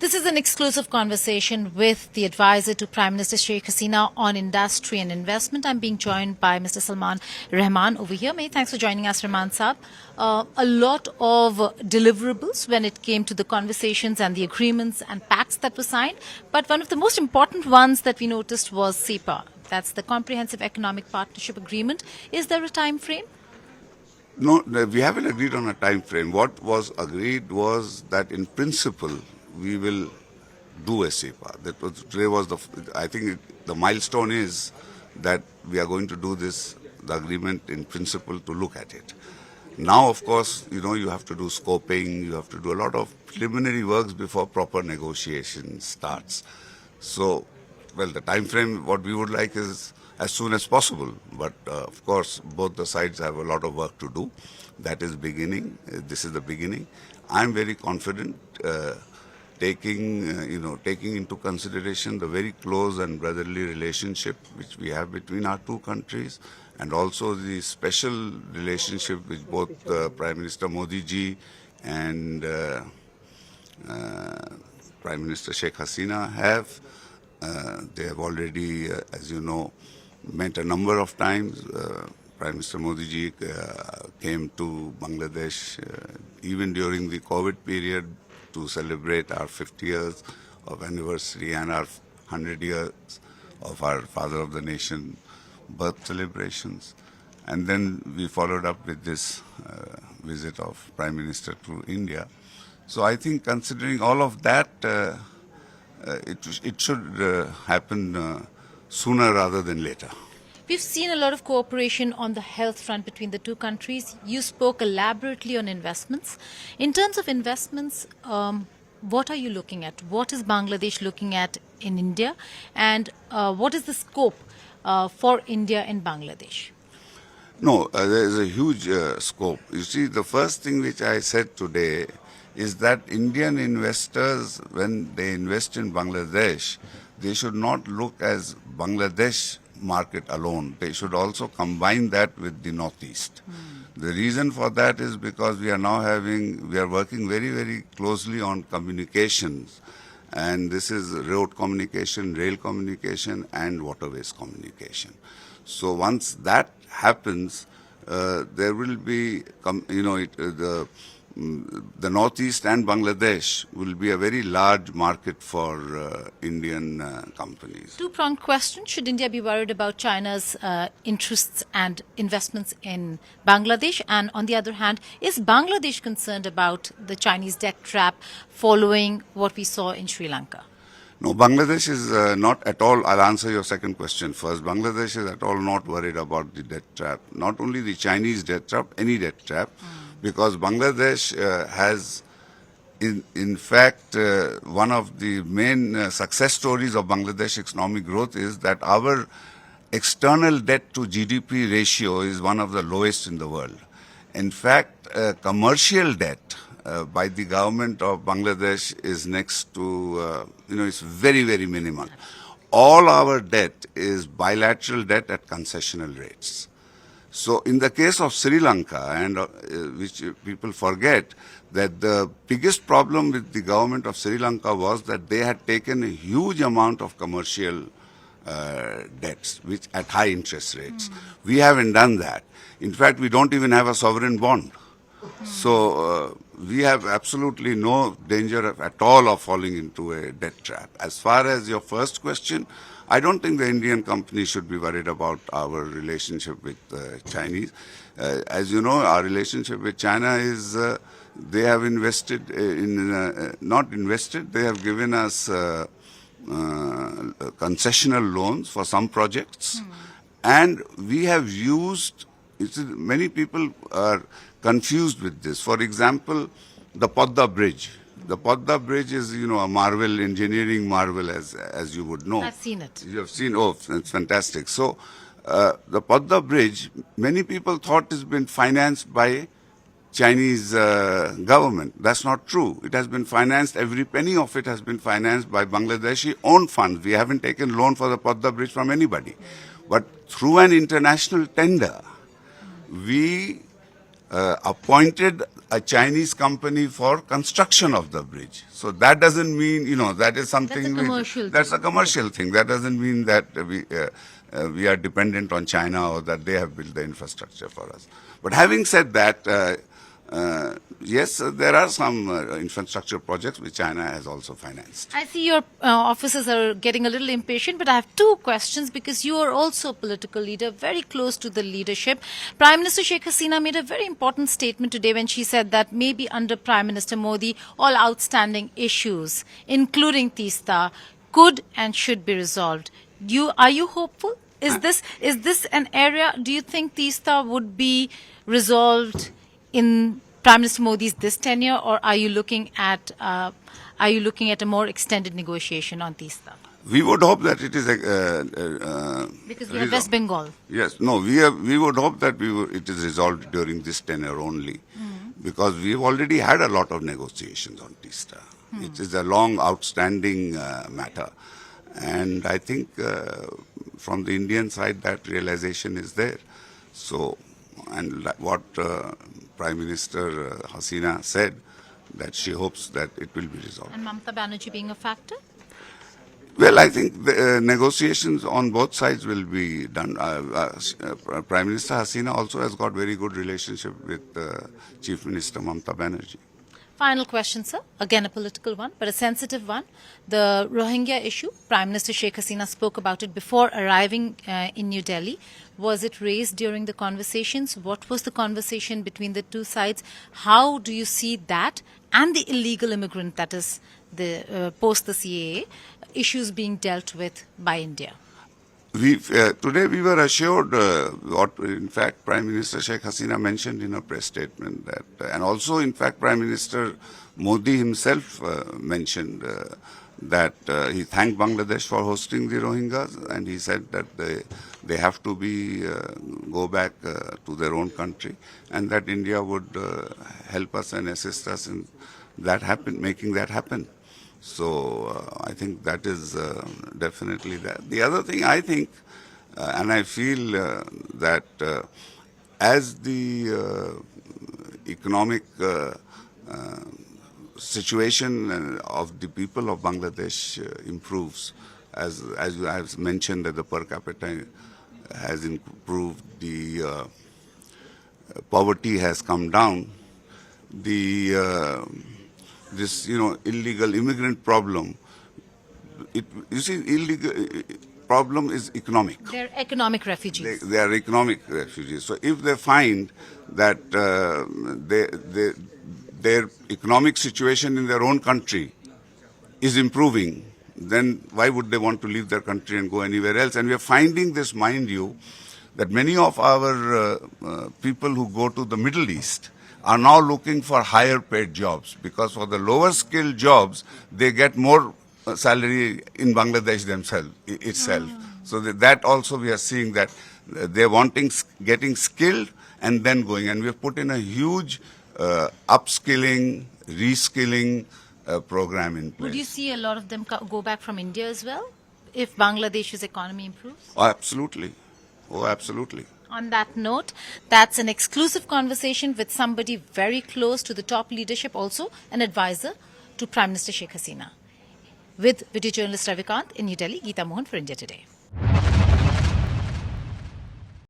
This is an exclusive conversation with the advisor to Prime Minister Sheikh Hasina on industry and investment. I'm being joined by Mr. Salman Rahman over here. Many thanks for joining us, Rahman Saab. A lot of deliverables when it came to the conversations and the agreements and pacts that were signed. But one of the most important ones that we noticed was CEPA. That's the Comprehensive Economic Partnership Agreement. Is there a time frame? No, we haven't agreed on a time frame. What was agreed was that in principle we will do a CEPA. I think the milestone is that we are going to do this, the agreement in principle, to look at it. Now, of course, you have to do scoping, you have to do a lot of preliminary works before proper negotiation starts. So, well, the time frame, what we would like is as soon as possible. But, of course, both the sides have a lot of work to do. That is beginning. This is the beginning. I'm very confident, taking into consideration the very close and brotherly relationship which we have between our two countries, and also the special relationship which both Prime Minister Modi ji and Prime Minister Sheikh Hasina have. They have already, as you know, met a number of times. Prime Minister Modi ji came to Bangladesh even during the COVID period to celebrate our 50 years of anniversary and our 100 years of our Father of the Nation birth celebrations. And then we followed up with this visit of Prime Minister to India. So I think, considering all of that, it should happen sooner rather than later. We've seen a lot of cooperation on the health front between the two countries. You spoke elaborately on investments. In terms of investments, what are you looking at? What is Bangladesh looking at in India? And what is the scope for India and Bangladesh? No, there is a huge scope. You see, the first thing which I said today is that Indian investors, when they invest in Bangladesh, they should not look as Bangladesh market alone. They should also combine that with the Northeast. The reason for that is because we are working very, very closely on communications. And this is road communication, rail communication, and waterways communication. So once that happens, there will be, the Northeast and Bangladesh will be a very large market for Indian companies. Two-pronged question. Should India be worried about China's interests and investments in Bangladesh? And on the other hand, is Bangladesh concerned about the Chinese debt trap following what we saw in Sri Lanka? No, Bangladesh is not at all. I'll answer your second question first. Bangladesh is at all not worried about the debt trap. Not only the Chinese debt trap, any debt trap. Because Bangladesh has, in fact, one of the main success stories of Bangladesh economic growth is that our external debt to GDP ratio is one of the lowest in the world. In fact, commercial debt by the government of Bangladesh is next to, it's very, very minimal. All our debt is bilateral debt at concessional rates. So in the case of Sri Lanka, and which people forget, that the biggest problem with the government of Sri Lanka was that they had taken a huge amount of commercial debts, which at high interest rates. We haven't done that. In fact, we don't even have a sovereign bond. So we have absolutely no danger at all of falling into a debt trap. As far as your first question, I don't think the Indian company should be worried about our relationship with Chinese. As you know, our relationship with China is, they have invested they have given us concessional loans for some projects. And we have used, many people are confused with this. For example, the Padda Bridge. The Padda Bridge is, a marvel, engineering marvel, as you would know. I've seen it. You have seen, it's fantastic. So, the Padda Bridge, many people thought has been financed by Chinese government. That's not true. It has been financed, every penny of it has been financed by Bangladeshi own funds. We haven't taken loan for the Padda Bridge from anybody. But through an international tender, we appointed a Chinese company for construction of the bridge. So that doesn't mean, that is something. That's a commercial That's a commercial thing. That doesn't mean that we are dependent on China or that they have built the infrastructure for us. But having said that, yes, there are some infrastructure projects which China has also financed. I see your officers are getting a little impatient, but I have two questions because you are also a political leader, very close to the leadership. Prime Minister Sheikh Hasina made a very important statement today when she said that maybe under Prime Minister Modi, all outstanding issues, including Teesta, could and should be resolved. Are you hopeful? Is this an area? Do you think Teesta would be resolved in Prime Minister Modi's this tenure, or are you looking at a more extended negotiation on Teesta? We would hope that it is Because we have West Bengal. Yes, no, we would hope that it is resolved during this tenure only, because we have already had a lot of negotiations on Teesta. It is a long outstanding matter, and I think from the Indian side that realization is there. So, and what Prime Minister Hasina said, that she hopes that it will be resolved. And Mamata Banerjee being a factor? Well, I think the negotiations on both sides will be done. Prime Minister Hasina also has got very good relationship with Chief Minister Mamata Banerjee. Final question, sir. Again, a political one, but a sensitive one. The Rohingya issue, Prime Minister Sheikh Hasina spoke about it before arriving in New Delhi. Was it raised during the conversations? What was the conversation between the two sides? How do you see that and the illegal immigrant, that is, the post the CAA, issues being dealt with by India? Today we were assured what in fact Prime Minister Sheikh Hasina mentioned in a press statement, that, and also in fact Prime Minister Modi himself mentioned that he thanked Bangladesh for hosting the Rohingyas, and he said that they have to go back to their own country, and that India would help us and assist us in making that happen. So I think that is definitely that. The other thing I think, and I feel that as the economic situation of the people of Bangladesh improves, as I have mentioned, that the per capita has improved, the poverty has come down, this illegal immigrant problem. Illegal problem is economic. They're economic refugees. They are economic refugees. So if they find that their economic situation in their own country is improving, then why would they want to leave their country and go anywhere else? And we are finding this, mind you, that many of our people who go to the Middle East are now looking for higher paid jobs, because for the lower skilled jobs, they get more salary in Bangladesh itself. So that also we are seeing that they're getting skilled and then going. And we have put in a huge upskilling, reskilling program in place. Would you see a lot of them go back from India as well if Bangladesh's economy improves? Oh, absolutely. Oh, absolutely. On that note, that's an exclusive conversation with somebody very close to the top leadership, also an advisor to Prime Minister Sheikh Hasina. With video journalist Ravikant in New Delhi, Geeta Mohan for India Today.